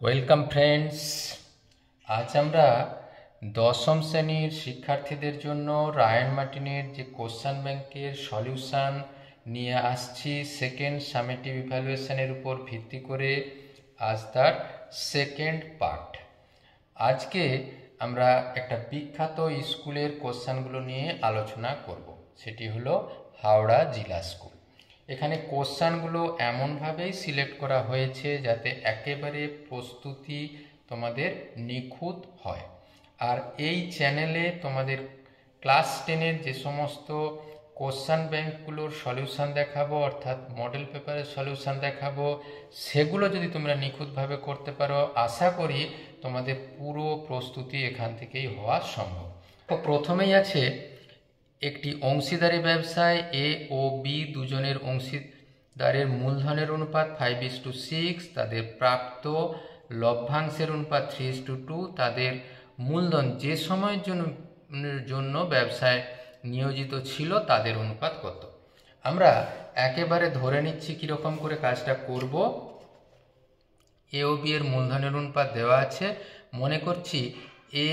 Welcome friends. আজ আমরা দশম শ্রেণীর শিক্ষার্থীদের জন্য রায়ান মার্টিনের যে কোশ্চেন ব্যাংকের সলিউশন নিয়ে আসছি সেকেন্ড সামেটিভ ইভ্যালুয়েশনের উপর ভিত্তি করে। আজ তার সেকেন্ড পার্ট। আজকে আমরা একটা বিখ্যাত স্কুলের কোশ্চেনগুলো নিয়ে আলোচনা করব, সেটি হলো হাওড়া জিলা স্কুল। এখানে কোশ্চেনগুলো এমনভাবেই সিলেক্ট করা হয়েছে যাতে একেবারে প্রস্তুতি তোমাদের নিখুঁত হয়। আর এই চ্যানেলে তোমাদের ক্লাস 10-এর যে সমস্ত কোশ্চেন ব্যাংকগুলোর সলিউশন দেখাবো, অর্থাৎ মডেল পেপারের সলিউশন দেখাবো, সেগুলো যদি তোমরা নিখুঁতভাবে করতে পারো, আশা করি তোমাদের পুরো প্রস্তুতি এখান থেকেই হওয়া সম্ভব। তো প্রথমেই আছে একটি অংশীদারি ব্যবসায় এ ও বি দুজনের অংশীদারের মূলধনের অনুপাত 5:6, তাদের প্রাপ্ত লভ্যাংশের অনুপাত 3:2, তাদের মূলধন যে সময়ের জন্য ব্যবসায় নিয়োজিত ছিল তাদের অনুপাত কত। আমরা একেবারে ধরে নিচ্ছি কীরকম করে কাজটা করব। এ ও বি এর মূলধনের অনুপাত দেওয়া আছে। মনে করছি এ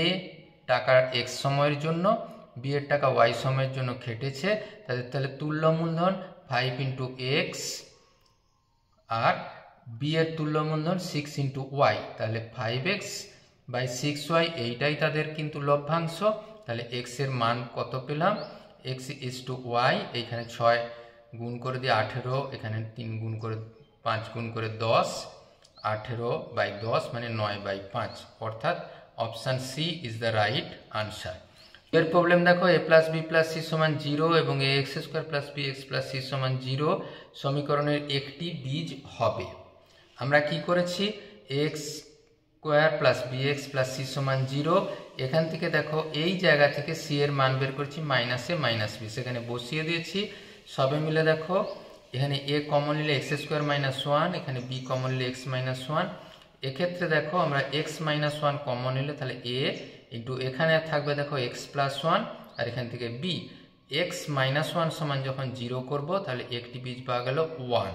টাকা এক্স সময়ের জন্য, বি এর টাকা ওয়াই সময়ের জন্য খেটেছে, তাহলে তুল্য মূলধন 5 x, আর বি এর তুল্য মূলধন 6 y, তাহলে 5x/6y, এইটাই তাদের কিন্তু লভ্যাংশ। তাহলে x এর মান কত পেলাম? x/y, এইখানে 6 গুণ করে দিয়ে 18, এখানে 3 গুণ করে 5 গুণ করে 10, 18/10 মানে 9/5, অর্থাৎ option C is the right answer. এর প্রবলেম দেখো, a + b + c = 0 এবং ax² + bx + c = 0 সমীকরণের একটি বীজ হবে। আমরা কি করেছি? ax² + bx + c = 0। এখান থেকে দেখো এই জায়গা থেকে c এর মান বের করেছি -a - b, সেখানে বসিয়ে দিয়েছি। সবে মিলে দেখো এখানে a কমন নিলে x² - 1, এখানে b কমন নিলে x - 1। এক্ষেত্রে দেখো আমরা x - 1 কমন নিলে তাহলে a ইন্টু এখানে থাকবে দেখো x + 1, আর এখান থেকে b। x - 1 সমান যখন 0 করব তাহলে একটি বীজ পাওয়া গেল 1।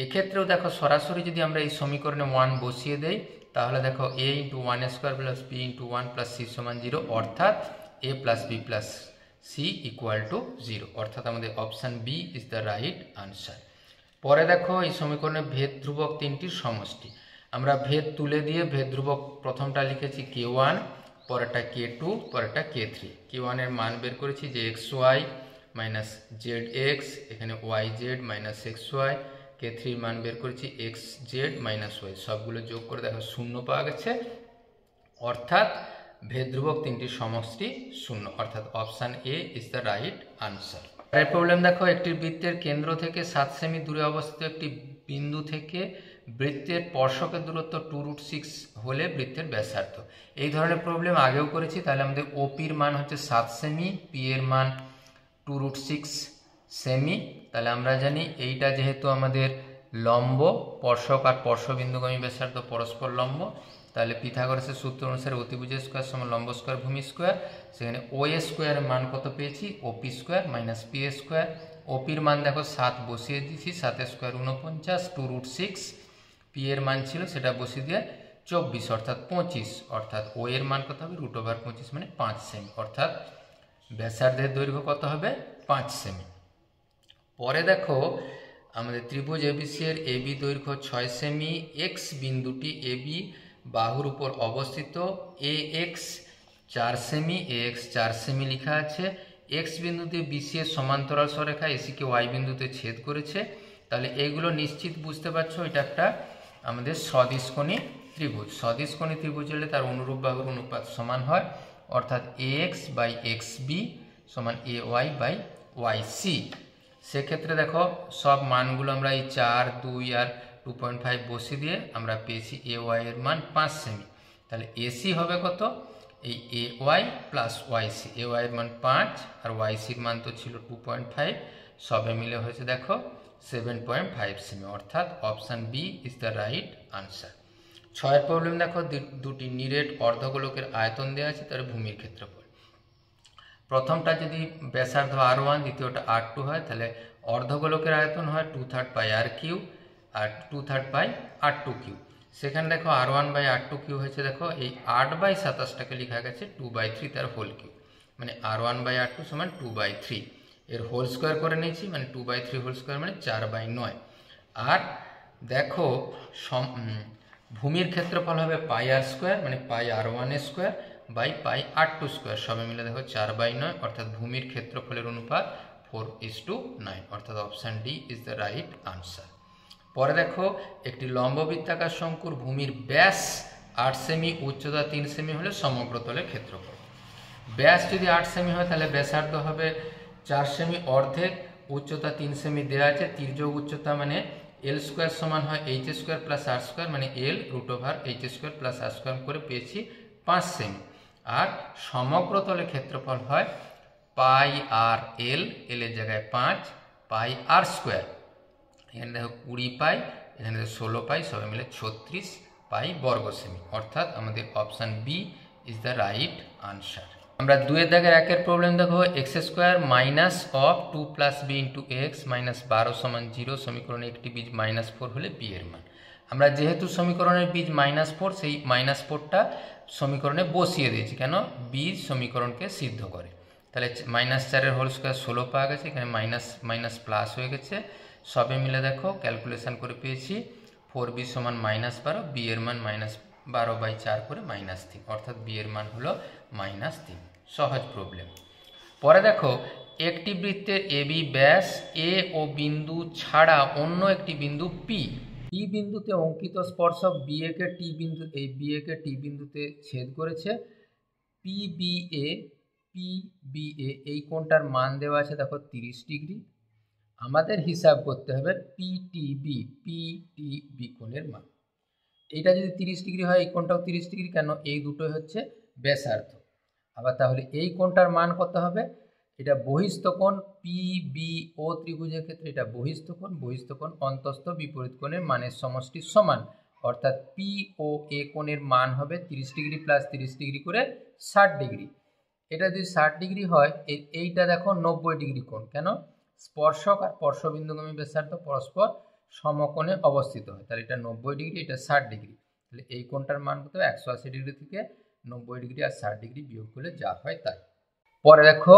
এক্ষেত্রেও দেখো সরাসরি যদি আমরা এই সমীকরণে 1 বসিয়ে দেই তাহলে দেখো a × 1² + b × 1 + c = 0, অর্থাৎ a + b + c = 0, অর্থাৎ আমাদের option B is the right answer. পরে দেখো এই সমীকরণে ভেদ ধ্রুবক তিনটির সমষ্টি। আমরা ভেদ তুলে দিয়ে ভেদ ধ্রুবক প্রথমটা লিখেছি k1, পরেরটা k2, পরেরটা k3। k1 এর মান বের করেছি যে xy - zx, এখানে yz - xy। k3 এর মান বের করেছি xz - y, সবগুলো যোগ করে দেখো 0 পাওয়া গেছে, অর্থাৎ ভেদ ধ্রুবক তিনটির সমষ্টি 0, অর্থাৎ option A is the right answer. পরের প্রবলেম দেখো, একটি বৃত্তের কেন্দ্র থেকে 7 সেমি দূরে অবস্থিত একটি বিন্দু থেকে বৃত্তের স্পর্শকের দূরত্ব 2√6 হলে বৃত্তের ব্যাসার্ধ। এই ধরনের প্রবলেম আগেও করেছি। তাহলে আমাদের ওপির মান হচ্ছে 7 সেমি, পি এর মান 2√6 সেমি। তাহলে আমরা জানি এইটা যেহেতু আমাদের লম্ব, স্পর্শক আর স্পর্শবিন্দুগামী ব্যাসার্ধ পরস্পর লম্ব, তাহলে পিথাগোরাসের সূত্র অনুসারে অতিভুজ স্কয়ার সমান লম্ব স্কয়ার ভূমি স্কয়ার। সেখানে ও স্কয়ার এর মান কত পেয়েছি? ওপি স্কয়ার - পি স্কয়ার। ওপির মান দেখো 7 বসিয়ে দিয়েছি, 7 স্কয়ার 49, 2√6। পি এর মান ছিল সেটা বসিয়ে দিয়ে 24, অর্থাৎ 25, অর্থাৎ ও এর মান কত হবে? √25 মানে 5 সেমি, অর্থাৎ ব্যাসার্ধের দৈর্ঘ্য কত হবে? 5 সেমি। পরে দেখো আমাদের ত্রিভুজ এবিসি এর এবি দৈর্ঘ্য 6 সেমি, এক্স বিন্দুটি এবি বাহুর উপর অবস্থিত, এ এক্স 4 সেমি, এ এক্স 4 সেমি লেখা আছে। এক্স বিন্দুতে বিসি এর সমান্তরাল সরেখা এসিকে ওয়াই বিন্দুতে ছেদ করেছে। তাহলে এইগুলো নিশ্চিত বুঝতে পারছো এটা একটা আমাদের সদিশকোণী ত্রিভুজ। সদিশকোণী ত্রিভুজ হলে তার অনুরূপ বাহুর অনুপাত সমান হয়, অর্থাৎ ax/xb = ay/yc। সেক্ষেত্রে দেখো সব মানগুলো আমরা এই 4, 2 আর 2.5 বসিয়ে দিয়ে আমরা পেয়েছি ay এর মান 5 সেমি। তাহলে এসি হবে কত? এই ay + yc, ay এর মান 5 আর yc এর মান তো ছিল 2.5, সবে মিলে হয়েছে দেখো 7.5 সেমি, অর্থাৎ option B is the right answer. 6 problem দেখো, দুটি নিরেট অর্ধগোলকের আয়তন দেওয়া আছে, তার ভূমির ক্ষেত্রফল। প্রথমটা যদি ব্যাসার্ধ r1, দ্বিতীয়টা r2 হয়, তাহলে অর্ধগোলকের আয়তন হয় 2/3 πr3 আর 2/3 πr2 কিউব। সেখানে দেখো R1/R2 কিউ হয়েছে, দেখো এই 8/27টাকে লেখা গেছে 2/3 তার হোল কিউ, মানে R1/R2 সমান 2/3, এর হোল স্কোয়ার করে নিয়েছি, মানে 2/3 হোল স্কোয়ার মানে 4/9। আর দেখো ভূমির ক্ষেত্রফল হবে πr², মানে πr1 square by πr2 square, সবে মিলে দেখো 4/9, অর্থাৎ ভূমির ক্ষেত্রফলের অনুপাত 4:9, অর্থাৎ option D is the right answer. পরে দেখো একটি লম্ববৃত্তাকার শঙ্কুর ভূমির ব্যাস 8 সেমি, উচ্চতা 3 সেমি হলে সমগ্র তলের ক্ষেত্রফল। ব্যাস যদি 8 সেমি হয় তাহলে ব্যাসার্ধ হবে 4 সেমি, অর্ধেক, উচ্চতা 3 সেমি দেওয়া আছে, তির্যক উচ্চতা মানে এল স্কোয়ার সমান হয় এইচ স্কোয়ার প্লাস আর স্কোয়ার, মানে এল √এইচ স্কোয়ার প্লাস আর স্কোয়ার করে পেয়েছি 5 সেমি। আর সমগ্র তলের ক্ষেত্রফল হয় πr/l, এলের জায়গায় 5, πr², এখানে দেখো 20 পাই, এখানে দেখো 16 পাই, সবাই মিলে 36 পাই বর্গ সেমি, অর্থাৎ আমাদের option B is the right answer. আমরা 2 দাগের 1-এর প্রবলেম দেখো, x² minus of 2 plus b into x minus 12 সমান 0 সমীকরণে একটি বীজ -4 হলে বি এর মান। আমরা যেহেতু সমীকরণের বীজ -4, সেই -4টা সমীকরণে বসিয়ে দিয়েছি, কেন? বীজ সমীকরণকে সিদ্ধ করে। তাহলে -4-এর হোল স্কোয়ার 16 পাওয়া গেছে, এখানে মাইনাস মাইনাস প্লাস হয়ে গেছে, সবে মিলে দেখো ক্যালকুলেশন করে পেয়েছি 4b সমান -12, বি এর মান -12/4 করে -3, অর্থাৎ বি এর মান হলো -3। সহজ প্রবলেম। পরে দেখো একটি বৃত্তের এবি ব্যাস এ ও বিন্দু ছাড়া অন্য একটি বিন্দু পি বিন্দুতে অঙ্কিত স্পর্শক বিএ কে টি বিন্দু, এই বিএ কে টি বিন্দুতে ছেদ করেছে। পিবিএ এই কোণটার মান দেওয়া আছে দেখো 30 ডিগ্রি। আমাদের হিসাব করতে হবে পিটিবি কোণের মান। এইটা যদি 30 ডিগ্রি হয়, এই কোণটাও 30 ডিগ্রি, কেন? এই দুটোই হচ্ছে ব্যাসার্ধ। আবার তাহলে এই কোণটার মান কত হবে? এটা বহিস্থ কোণ, পিবিও ত্রিভুজের ক্ষেত্রে এটা বহিস্থ কোণ অন্তস্থ বিপরীত কোণের মানের সমষ্টি সমান, অর্থাৎ পি ও এ কোণের মান হবে 30 ডিগ্রি প্লাস 30 ডিগ্রি করে 60 ডিগ্রি। এটা যদি 60 ডিগ্রি হয়, এইটা দেখো 90 ডিগ্রি কোণ, কেন? স্পর্শক আর স্পর্শবিন্দুগামী ব্যাসার্ধ পরস্পর সমকোণে অবস্থিত হয়, তাহলে এটা 90 ডিগ্রি, এটা 60 ডিগ্রি, তাহলে এই কোণটার মান কত? 180 ডিগ্রি থেকে 90 ডিগ্রি আর 60 ডিগ্রি বিয়োগ করলে যা হয় তাই। পরে দেখো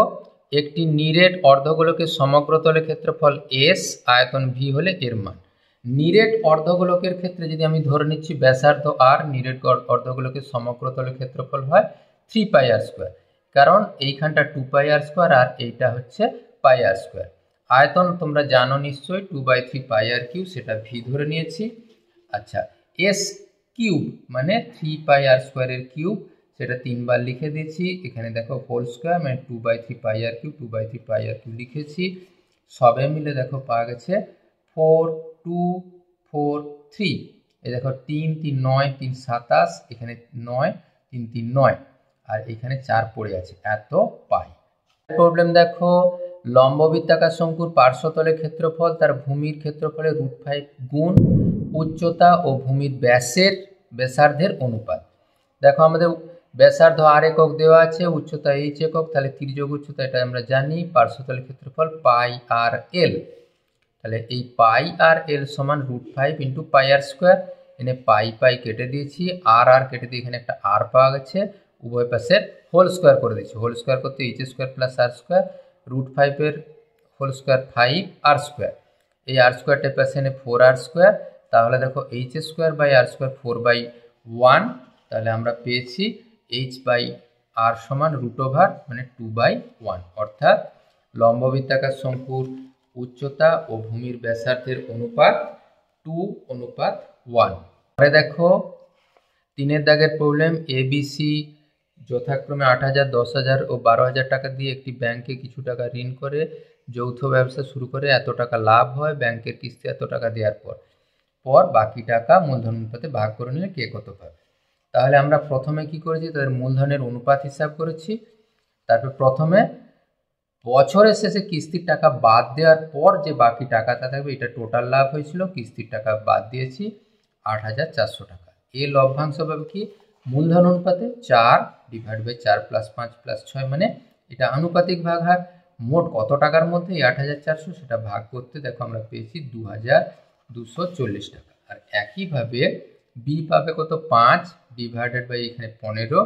একটি নিরেট অর্ধগোলকের সমগ্র তলের ক্ষেত্রফল এস, আয়তন ভি হলে এর মান। নিরেট অর্ধগোলকের ক্ষেত্রে যদি আমি ধরে নিচ্ছি ব্যাসার্ধ আর, নিরেট অর্ধগোলকের সমগ্র তলের ক্ষেত্রফল হয় 3πr², কারণ এইখানটা 2πr² আর এইটা হচ্ছে πr²। আয়তন তোমরা জানো নিশ্চয়ই 2/3πr3, সেটা ভি ধরে নিয়েছি। আচ্ছা, এস কিউব মানে 3πr² এর কিউব, সেটা 3 বার লিখে দিয়েছি। এখানে দেখো হোল স্কোয়ার মানে 2/3πr3, 2/3πr3 লিখেছি, সবে মিলে দেখো পাওয়া গেছে 4 2 4 3। এই দেখো 3 3 9 3 27, এখানে 9 3 3 9, আর এখানে 4 পড়ে আছে, এত পাই। প্রবলেম দেখো লম্ববৃত্তাকার শঙ্কুর পার্শ্বতলের ক্ষেত্রফল তার ভূমির ক্ষেত্রফলের √5 গুণ উচ্চতা ও ভূমির ব্যাসার্ধের অনুপাত। দেখো আমাদের ব্যাসার্ধ আর একক দেওয়া আছে, উচ্চতা এইচ একক, তাহলে তির্যক উচ্চতা এটা আমরা জানি, পার্শ্বতলের ক্ষেত্রফল πr/l, তাহলে এই πr/l সমান √5 ইন্টু πr², এনে পাই কেটে দিয়েছি, আর কেটে দিয়ে এখানে একটা আর পাওয়া গেছে, উভয় পাশের হোল স্কোয়ার করে দিচ্ছি। হোল স্কোয়ার করতে h² প্লাস r², √5 এর হোল স্কোয়ার 5r², এই r²টের পাশে এনে 4r², তাহলে দেখো h²/r² 4/1, তাহলে আমরা পেয়েছি h/r সমান √ওভার মানে 2/1, অর্থাৎ লম্ববৃত্তাকার শঙ্কুর উচ্চতা ও ভূমির ব্যাসার্ধের অনুপাত 2:1। পরে দেখো 3 দাগের প্রবলেম, এবিসি যথাক্রমে 8,000, 10,000 ও 12,000 টাকা দিয়ে একটি ব্যাংকে কিছু টাকা ঋণ করে যৌথ ব্যবসা শুরু করে এত টাকা লাভ হয়, ব্যাংকের কিস্তি এত টাকা দেওয়ার পর বাকি টাকা মূলধন অনুপাতে ভাগ করে নিলে কে কত পাবে। তাহলে আমরা প্রথমে কি করেছি, তাদের মূলধনের অনুপাত হিসাব করেছি, তারপর প্রথমে বছরের শেষে কিস্তির টাকা বাদ দেওয়ার পর যে বাকি টাকাটা থাকবে এটা টোটাল লাভ হয়েছিল, কিস্তির টাকা বাদ দিয়েছি 8,400 টাকা। এই লভ্যাংশ পাবে কি? মূলধন অনুপাতে 4/4 + 5 + 6, মানে এটা আনুপাতিক ভাগ হার। মোট কত টাকার মধ্যে এই 8,400 সেটা ভাগ করতে দেখো আমরা পেয়েছি 2,240 টাকা। আর একইভাবে বি পাবে কত 5 ডিভাইডেড বাই এখানে 15,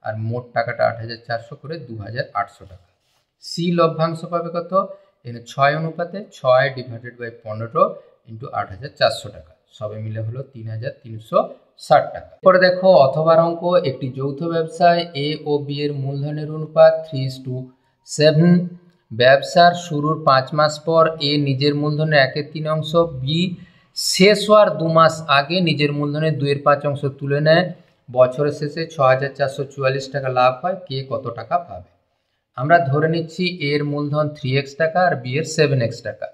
আর মোট টাকাটা 8,400 করে 2,800 টাকা। সি লভ্যাংশ পাবে কত, এখানে 6 অনুপাতে 6 ডিভাইডেড বাই 15 ইন্টু 8,400 টাকা, সবে মিলে হলো 3,360 টাকা। পরে দেখো অথবার অঙ্ক, একটি যৌথ ব্যবসায় এ ও বি এর মূলধনের অনুপাত 3:7। ব্যবসার শুরুর 5 মাস পর এ নিজের মূলধনের 1/3 অংশ, বি শেষ হওয়ার 2 মাস আগে নিজের মূলধনের 2/5 অংশ তুলে নেয়। বছরের শেষে 6,444 টাকা লাভ হয়, কে কত টাকা পাবে? আমরা ধরে নিচ্ছি এর মূলধন 3x টাকা আর বি এর 7x টাকা।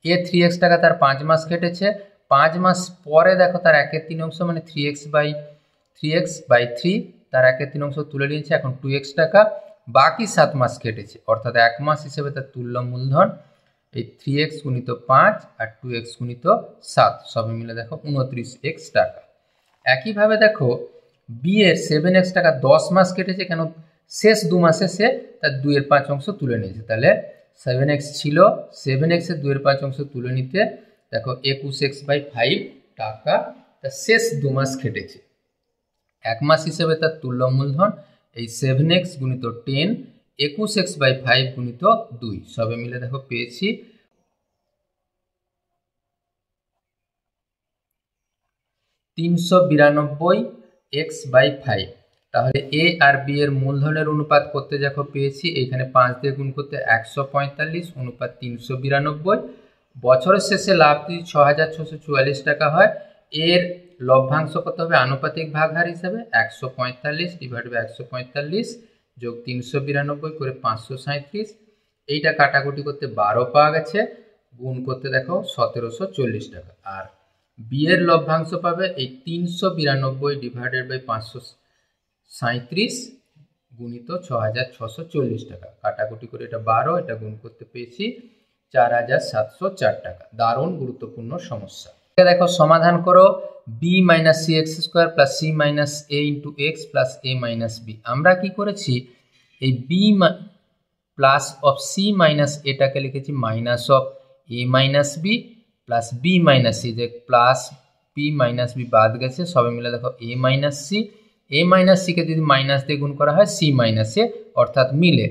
এ 3x টাকা তার 5 মাস কেটেছে, 5 মাস পরে দেখো তার 1/3 অংশ মানে 3x বাই 3 তার 1/3 অংশ তুলে নিয়েছে, এখন 2x টাকা। বাকি 7 মাস কেটেছে, অর্থাৎ 1 মাস হিসেবে তার তুল্য মূলধন এই 3x গুণিত 5 আর 2x গুণিত 7, সবে মিলে দেখো 29x টাকা। একইভাবে দেখো বি এর 7x টাকা 10 মাস কেটেছে, কেন শেষ 2 মাসে সে তার 2/5 অংশ তুলে নিয়েছে, তাহলে 7x ছিল, 7x এর 2/5 অংশ তুলে নিতে দেখো 21x বাই 5 টাকা তার শেষ 2 মাস খেটেছে। 1 মাস হিসেবে তার তুল্য মূলধন এই 7x গুণিত 10, 21x বাই 5 গুণিত 2, সবে মিলে দেখো পেয়েছি 392x বাই 5। তাহলে এ আর বি এর মূলধনের অনুপাত করতে দেখো পেয়েছি, এখানে 5 দিয়ে গুণ করতে 145 অনুপাত 392। বছরের শেষে লাভ যদি 6,644 টাকা হয়, এর লভ্যাংশ কত হবে আনুপাতিক ভাগহার হিসাবে 145 ডিভাইড বাই 145 যোগ 392 করে 537। এইটা কাটাকুটি করতে 12 পাওয়া গেছে, গুণ করতে দেখো 1,740 টাকা। আর বি এর লভ্যাংশ পাবে এই 392 ডিভাইডেড বাই 537 গুণিত 6,640 টাকা, কাটাকুটি করে এটা 12, এটা গুণ করতে পেয়েছি 4,704 টাকা। দারুণ গুরুত্বপূর্ণ সমস্যা। দেখো সমাধান করো, b minus c x square plus c minus a into x plus a minus b. আমরা কি করেছি, এই b plus of c minus এটাকে লিখেছি minus of a minus b plus b minus c, যে প্লাস বি মাইনাস বি বাদ গেছে, সবে মিলে দেখো a minus c. A minus সিকে যদি মাইনাস দিয়ে গুণ করা হয় সি মাইনাস এ অর্থাৎ মিলে,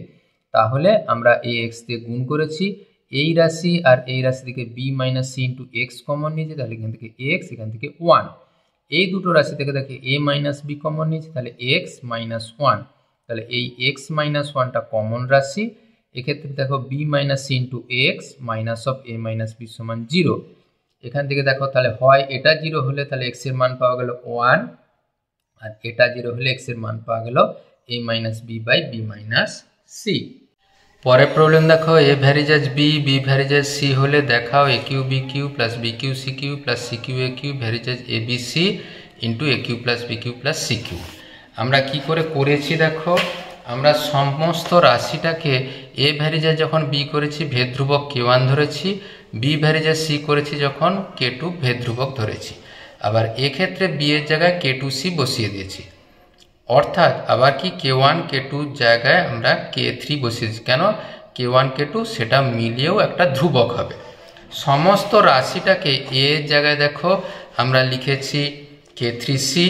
তাহলে আমরা এ এক্স দিয়ে গুণ করেছি। এই রাশি আর এই রাশি থেকে b minus c into x common নিয়েছি, তাহলে এখান থেকে এক্স, এখান থেকে 1। এই দুটো রাশি থেকে দেখে এ মাইনাস বি কমন নিয়েছি, তাহলে এক্স মাইনাস 1, তাহলে এই এক্স মাইনাস 1টা কমন রাশি। এক্ষেত্রে দেখো b minus c into x minus of a minus b সমান 0। এখান থেকে দেখো তাহলে হয় এটা 0 হলে তাহলে এক্স এর মান পাওয়া গেল 1, আর এটা 0 হলে এক্স এর মান পাওয়া গেল a minus b by b minus c. পরের প্রবলেম দেখো, a varies b, b varies c হলে দেখাও a q b q plus b q c q plus c q a q varies a b c into a q plus b q plus c q. আমরা কি করে করেছি দেখো, আমরা সমস্ত রাশিটাকে এ varies as যখন বি করেছি ভেদ ধ্রুবক কে1 ধরেছি, বি ভ্যারিজেস সি করেছি যখন কে2 ভেদ ধ্রুবক ধরেছি। আবার এক্ষেত্রে বি এর জায়গায় কে2 সি বসিয়ে দিয়েছি, অর্থাৎ আবার কি কে1 কে2 জায়গায় আমরা কে3 বসিয়েছি, কেন কে1 কে2 সেটা মিলিয়েও একটা ধ্রুবক হবে। সমস্ত রাশিটাকে এ এর জায়গায় দেখো আমরা লিখেছি কে3 সি,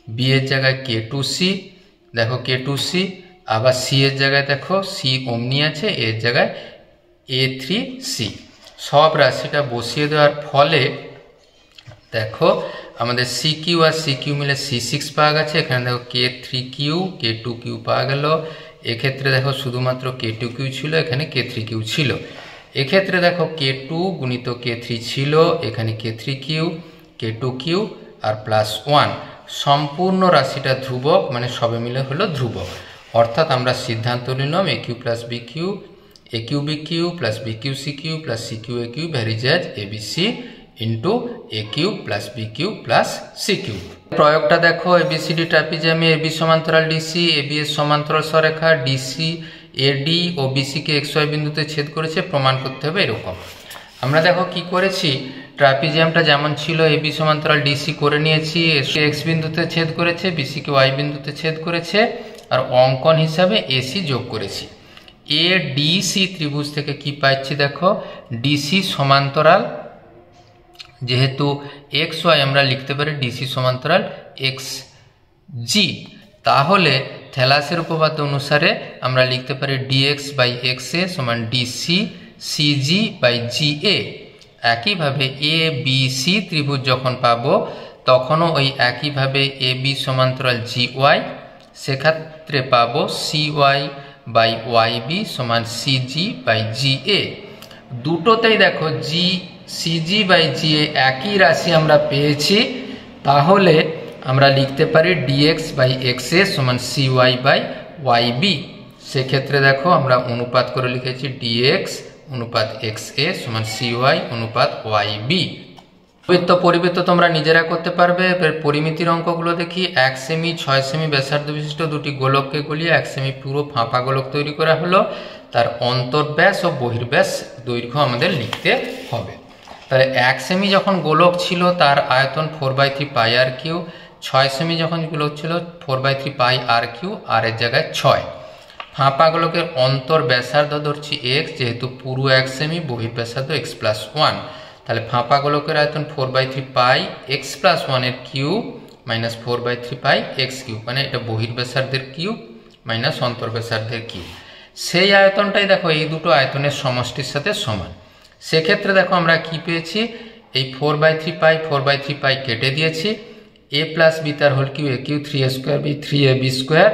বি এর জায়গায় কে2 সি, দেখো কে2 সি, আবার সি এর জায়গায় দেখো সি অমনি আছে, এর জায়গায় এ3 সি। সব রাশিটা বসিয়ে দেওয়ার ফলে দেখো আমাদের C Q R C Q মিলে C6 পাওয়া গেছে। এখানে দেখো কে3 কিউ কে2 কিউ পাওয়া গেল। এক্ষেত্রে দেখো শুধুমাত্র কে2 কিউ ছিল, এখানে কে3 কিউ ছিল। এক্ষেত্রে দেখো কে2 গুণিত কে3 ছিল, এখানে কে3 কিউ কে2 কিউ আর প্লাস 1। সম্পূর্ণ রাশিটা ধ্রুবক, মানে সবে মিলে হলো ধ্রুবক, অর্থাৎ আমরা সিদ্ধান্ত নিলাম a q plus b q, a q b q plus b q c q plus c q a q varies a b c into a q plus b q plus c q. প্রয়োগটা দেখো, ABCD ট্রাপিজিয়ামে AB সমান্তরাল DC, AB এর সমান্তরাল সরেখা DC AD ও বিসিকে x y বিন্দুতে ছেদ করেছে, প্রমাণ করতে হবে এরকম। আমরা দেখো কি করেছি, ট্রাপিজিয়ামটা যেমন ছিল এবি সমান্তরাল ডিসি করে নিয়েছি, এক্স বিন্দুতে ছেদ করেছে, বিসিকে ওয়াই বিন্দুতে ছেদ করেছে, আর অঙ্কন হিসাবে এসি যোগ করেছি। এ ডিসি ত্রিভুজ থেকে কি পাচ্ছি দেখো, ডিসি সমান্তরাল যেহেতু এক্স ওয়াই আমরা লিখতে পারি ডিসি সমান্তরাল এক্স জি, তাহলে থ্যালাসের উপপাদ্য অনুসারে আমরা লিখতে পারি ডিএক্স বাই এক্স এ সমান ডিসি সিজি বাই জি এ। একইভাবে এ বি সি ত্রিভুজ যখন পাবো তখনও ওই একইভাবে এ বি সমান্তরাল জি ওয়াই, সেক্ষেত্রে পাবো c y by y b সমান সিজি বাই জি এ। দুটোতেই দেখো জি সিজি বাই জি এ একই রাশি আমরা পেয়েছি, তাহলে আমরা লিখতে পারি ডিএক্স বাই এক্স এ সমান c y by y b. সেক্ষেত্রে দেখো আমরা অনুপাত করে লিখেছি ডিএক্স অনুপাত এক্স এ সমান সি ওয়াই অনুপাত ওয়াই বি। পরিবৃত্ত তোমরা নিজেরা করতে পারবে। এবার পরিমিতির অঙ্কগুলো দেখি। 1 সেমি 6 সেমি ব্যাসার্ধ বিশিষ্ট দুটি গোলককে গলিয়ে 1 সেমি পুরো ফাঁপা গোলক তৈরি করা হলো। তার অন্তর্ব্যাস ও বহির্ব্যাস দৈর্ঘ্য আমাদের লিখতে হবে। তাহলে 1 সেমি যখন গোলক ছিল তার আয়তন 4/3 পাই আর কিউ, 6 সেমি যখন গোলক ছিল 4/3 পাই আর কিউ, আর এর জায়গায় 6। ফাঁপা গোলকের অন্তর ব্যাসার্ধ ধরছি এক্স, যেহেতু পুরো 1 সেমি, বহির্ব্যাসার্ধ এক্স প্লাস 1। তাহলে ফাঁপা গোলকের আয়তন 4/3 পাই এক্স প্লাস 1 এর কিউব মাইনাস 4/3 পাই এক্স কিউব, মানে এটা বহির্ব্যাসার্ধের কিউব মাইনাস অন্তর্ব্যাসার্ধের কিউব। সেই আয়তনটাই দেখো এই দুটো আয়তনের সমষ্টির সাথে সমান। সেক্ষেত্রে দেখো আমরা কি পেয়েছি, এই 4/3 পাই কেটে দিয়েছি, এ প্লাস বি তার whole q, a q 3a square b 3ab square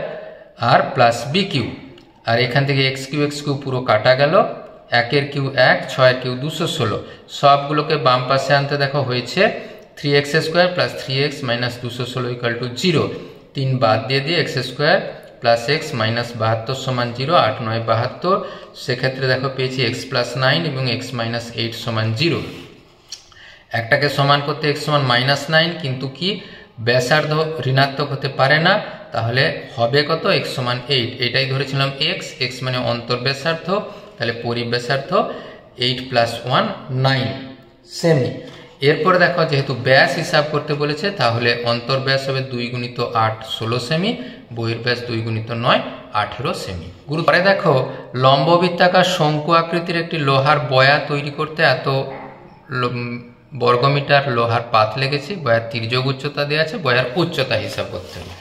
আর প্লাস বি কিউ, আর এখান থেকে এক্স কিউ পুরো কাটা গেল, 1 কিউ 1, 6 কিউ 216। সবগুলোকে বাম পাশে আনতে দেখো হয়েছে 3x square plus 3x minus 216 equal to 0। 3 বাদ দিয়ে x square plus x minus 72 সমান 0, 8 9 72। সেক্ষেত্রে দেখো পেয়েছি এক্স প্লাস 9 এবং এক্স মাইনাস 8 সমান 0। একটাকে সমান করতে এক্স সমান -9, কিন্তু কি ব্যাসার্ধ ঋণাত্মক হতে পারে না, তাহলে হবে কত, এক্স সমান 8। এটাই ধরেছিলাম এক্স মানে অন্তর্ব্যাসার্ধ, তাহলে পরিব্যাসার্ধ 8 প্লাস 1 9 সেমি। এরপরে দেখো যেহেতু ব্যাস হিসাব করতে বলেছে, তাহলে অন্তর্ব্যাস হবে 2 গুণিত 8 16 সেমি, বহির্ব্যাস 2 গুণিত 9 18 সেমি। পরে দেখো লম্ববৃত্তাকার শঙ্কু আকৃতির একটি লোহার বয়া তৈরি করতে এত বর্গমিটার লোহার পাত লেগেছে। বয়ার তির্যক উচ্চতা দেওয়া আছে, বয়ার উচ্চতা হিসাব করতে হবে।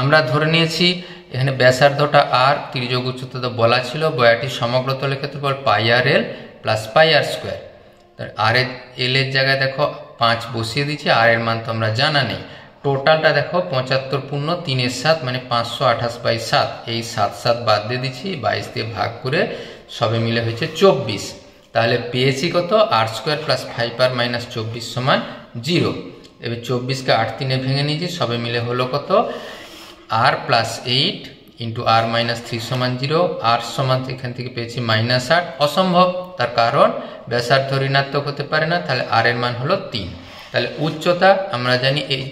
আমরা ধরে নিয়েছি এখানে ব্যাসার্ধটা আর, তির্যক উচ্চতা তো বলা ছিল। বয়াটির সমগ্র তলের ক্ষেত্রফল পাই আর এল প্লাস পাই আর স্কোয়ার। আর এল এর জায়গায় দেখো 5 বসিয়ে দিচ্ছি, আর এর মান তো আমরা জানা নেই। টোটালটা দেখো 75 পূর্ণ 3 এর 7 মানে 528/7। এই 7 7 বাদ দিয়ে দিচ্ছি, 22 দিয়ে ভাগ করে সবে মিলে হয়েছে 24। তাহলে পেয়েছি কত, আর স্কোয়ার প্লাস 5r মাইনাস 24 সমান 0। এবার 24কে 8 3-এ ভেঙে নিয়েছি, সবে মিলে হলো কত, আর প্লাস 8 ইন্টু আর মাইনাস 3 সমান 0। আর সমান এখান থেকে পেয়েছি -8। অসম্ভব, তার কারণ ব্যাসার্ধ ঋণাত্মক হতে পারে না, তাহলে আর এর মান হলো 3। তাহলে উচ্চতা আমরা জানি এই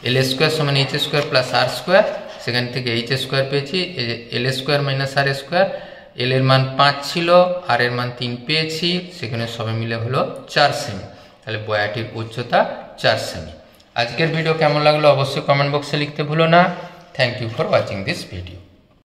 এল স্কোয়ার সমান এইচ স্কোয়ার প্লাস আর স্কোয়ার, সেখান থেকে এইচ স্কোয়ার পেয়েছি, এই যে এল স্কোয়ার মাইনাস আর স্কোয়ার। এল এর মান 5 ছিল, আর এর মান 3 পেয়েছি, সেখানে সবে মিলে হলো 4 সেমি। তাহলে বয়াটির উচ্চতা 4 সেমি। আজকের ভিডিও কেমন লাগলো অবশ্যই কমেন্ট বক্সে লিখতে ভুলো না। Thank you for watching this video.